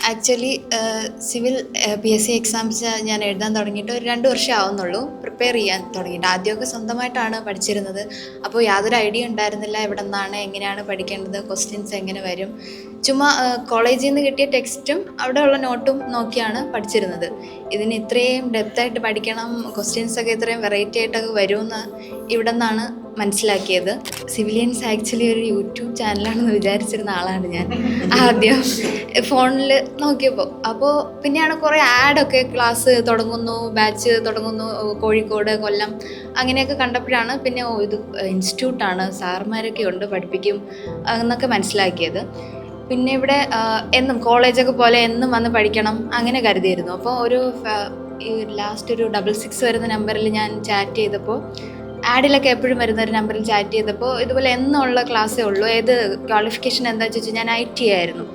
Actually civil PSC exams ഞാൻ എഴുതാൻ തുടങ്ങിയിട്ട് ഒരു 2 വർഷം ആവുന്നുള്ളൂ പ്രിപ്പയർ ചെയ്യാൻ തുടങ്ങിയിട്ട്. ആദ്യമൊക്കെ സ്വന്തമായിട്ടാണ് പഠിച്ചിരുന്നത്. അപ്പോൾ യാതൊരു ഐഡിയ ഉണ്ടായിരുന്നില്ല എവിടെ നിന്നാണ് എങ്ങനെയാണ് പഠിക്കേണ്ടത്, ക്വസ്റ്റ്യൻസ് എങ്ങനെ വരും. ചുമ്മാ കോളേജിൽ നിന്ന് കിട്ടിയ ടെക്സ്റ്റും അവിടെയുള്ള നോട്ടും നോക്കിയാണ് പഠിച്ചിരുന്നത്. ഇതിന് ഇത്രയും ഡെപ്തായിട്ട് പഠിക്കണം, ക്വസ്റ്റ്യൻസൊക്കെ ഇത്രയും വെറൈറ്റി ആയിട്ടൊക്കെ വരുമെന്ന് ഇവിടെ നിന്നാണ് മനസ്സിലാക്കിയത്. സിവിലിയൻസ് ആക്ച്വലി ഒരു യൂട്യൂബ് ചാനലാണെന്ന് വിചാരിച്ചിരുന്ന ആളാണ് ഞാൻ ആദ്യം ഫോണിൽ നോക്കിയപ്പോൾ. അപ്പോൾ പിന്നെയാണ് കുറേ ആഡൊക്കെ ക്ലാസ് തുടങ്ങുന്നു, ബാച്ച് തുടങ്ങുന്നു, കോഴിക്കോട്, കൊല്ലം അങ്ങനെയൊക്കെ കണ്ടപ്പോഴാണ് പിന്നെ ഇത് ഇൻസ്റ്റിറ്റ്യൂട്ടാണ്, സാർമാരൊക്കെ ഉണ്ട് പഠിപ്പിക്കും എന്നൊക്കെ മനസ്സിലാക്കിയത്. പിന്നെ ഇവിടെ എന്നും കോളേജൊക്കെ പോലെ എന്നും വന്ന് പഠിക്കണം അങ്ങനെ കരുതിയിരുന്നു. അപ്പോൾ ഈ ലാസ്റ്റ് ഒരു 66 വരുന്ന നമ്പറിൽ ഞാൻ ചാറ്റ് ചെയ്തപ്പോൾ, ആഡിലൊക്കെ എപ്പോഴും വരുന്ന ഒരു നമ്പറിൽ ചാറ്റ് ചെയ്തപ്പോൾ ഇതുപോലെ എന്നുള്ള ക്ലാസ്സേ ഉള്ളൂ, ഏത് ക്വാളിഫിക്കേഷൻ എന്താ ചോദിച്ചാൽ ഞാൻ IT ആയിരുന്നു.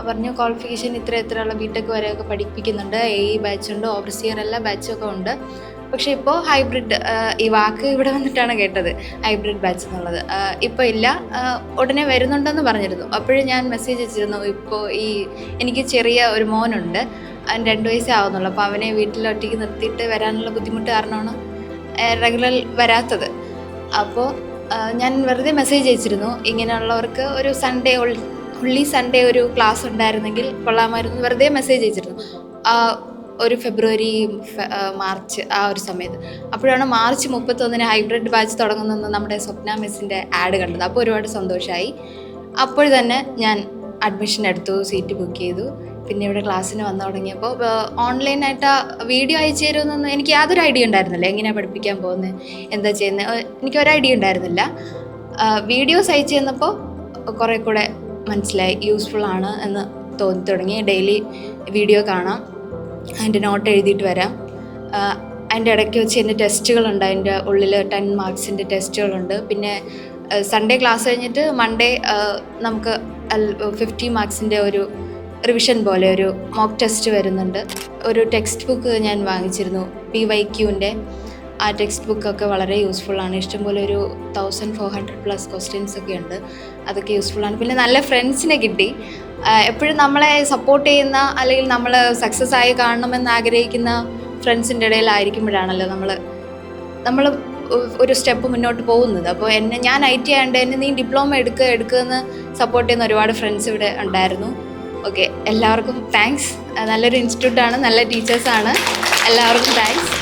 പറഞ്ഞു ക്വാളിഫിക്കേഷൻ ഇത്രയുള്ള BTech വരെയൊക്കെ പഠിപ്പിക്കുന്നുണ്ട്, ബാച്ചുണ്ട്, ഓവർസിയർ എല്ലാ ബാച്ചൊക്കെ ഉണ്ട്. പക്ഷേ ഇപ്പോൾ ഹൈബ്രിഡ്, ഈ വാക്ക് ഇവിടെ വന്നിട്ടാണ് കേട്ടത്, ഹൈബ്രിഡ് ബാച്ച് എന്നുള്ളത്. ഇപ്പോൾ ഇല്ല, ഉടനെ വരുന്നുണ്ടെന്ന് പറഞ്ഞിരുന്നു. അപ്പോഴും ഞാൻ മെസ്സേജ് അയച്ചിരുന്നു. ഇപ്പോൾ എനിക്ക് ചെറിയ ഒരു മോനുണ്ട്, അവന് 2 വയസ്സേ ആവുന്നുള്ളൂ. അപ്പോൾ അവനെ വീട്ടിൽ ഒറ്റയ്ക്ക് നിർത്തിയിട്ട് വരാനുള്ള ബുദ്ധിമുട്ട് കാരണമാണ് റെഗുലർ വരാത്തത്. അപ്പോൾ ഞാൻ വെറുതെ മെസ്സേജ് അയച്ചിരുന്നു, ഇങ്ങനെയുള്ളവർക്ക് ഒരു സൺഡേ ഒരു ക്ലാസ് ഉണ്ടായിരുന്നെങ്കിൽ കൊള്ളാമായിരുന്നു, വെറുതെ മെസ്സേജ് അയച്ചിരുന്നു. ഒരു ഫെബ്രുവരി മാർച്ച് ആ ഒരു സമയത്ത്. അപ്പോഴാണ് മാർച്ച് 31 ഹൈബ്രിഡ് ബാച്ച് തുടങ്ങുന്നെന്ന് നമ്മുടെ സ്വപ്ന മിസ്സിൻ്റെ ആഡ് കണ്ടത്. അപ്പോൾ ഒരുപാട് സന്തോഷമായി. അപ്പോൾ തന്നെ ഞാൻ അഡ്മിഷൻ എടുത്തു, സീറ്റ് ബുക്ക് ചെയ്തു. പിന്നെ ഇവിടെ ക്ലാസ്സിന് വന്നു തുടങ്ങിയപ്പോൾ ഓൺലൈനായിട്ട് വീഡിയോ അയച്ചു തരുമെന്നൊന്നും എനിക്ക് യാതൊരു ഐഡിയ ഉണ്ടായിരുന്നില്ല. എങ്ങനെയാണ് പഠിപ്പിക്കാൻ പോകുന്നത്, എന്താ ചെയ്യുന്നത്, എനിക്കൊരു ഐഡിയ ഉണ്ടായിരുന്നില്ല. വീഡിയോസ് അയച്ചു തന്നപ്പോൾ കുറേ കൂടെ മനസ്സിലായി, യൂസ്ഫുള്ളാണ് എന്ന് തോന്നി തുടങ്ങി. ഡെയിലി വീഡിയോ കാണാം, അതിൻ്റെ നോട്ട് എഴുതിയിട്ട് വരാം. അതിൻ്റെ ഇടയ്ക്ക് വെച്ച് എൻ്റെ ടെസ്റ്റുകളുണ്ട്, അതിൻ്റെ ഉള്ളിൽ 10 മാർക്സിൻ്റെ ടെസ്റ്റുകളുണ്ട്. പിന്നെ സൺഡേ ക്ലാസ് കഴിഞ്ഞിട്ട് മൺഡേ നമുക്ക് 50 മാർക്സിൻ്റെ ഒരു റിവിഷൻ പോലെ ഒരു മോക്ക് ടെസ്റ്റ് വരുന്നുണ്ട്. ഒരു ടെക്സ്റ്റ് ബുക്ക് ഞാൻ വാങ്ങിച്ചിരുന്നു, PYQൻ്റെ. ആ ടെക്സ്റ്റ് ബുക്കൊക്കെ വളരെ യൂസ്ഫുള്ളാണ്. ഇഷ്ടംപോലെ ഒരു 1400+ ക്വസ്റ്റ്യൻസ് ഒക്കെ ഉണ്ട്, അതൊക്കെ യൂസ്ഫുള്ളാണ്. പിന്നെ നല്ല ഫ്രണ്ട്സിനെ കിട്ടി. എപ്പോഴും നമ്മളെ സപ്പോർട്ട് ചെയ്യുന്ന, അല്ലെങ്കിൽ നമ്മൾ സക്സസ് ആയി കാണണമെന്ന് ആഗ്രഹിക്കുന്ന ഫ്രണ്ട്സിൻ്റെ ഇടയിലായിരിക്കുമ്പോഴാണല്ലോ നമ്മൾ ഒരു സ്റ്റെപ്പ് മുന്നോട്ട് പോകുന്നത്. അപ്പോൾ ഞാൻ IT ആയതുകൊണ്ട് എന്നെ നീ ഡിപ്ലോമ എടുക്കുമെന്ന് സപ്പോർട്ട് ചെയ്യുന്ന ഒരുപാട് ഫ്രണ്ട്സ് ഇവിടെ ഉണ്ടായിരുന്നു. ഓക്കെ, എല്ലാവർക്കും താങ്ക്സ്. നല്ലൊരു ഇൻസ്റ്റിറ്റ്യൂട്ടാണ്, നല്ല ടീച്ചേഴ്സാണ്, എല്ലാവർക്കും താങ്ക്സ്.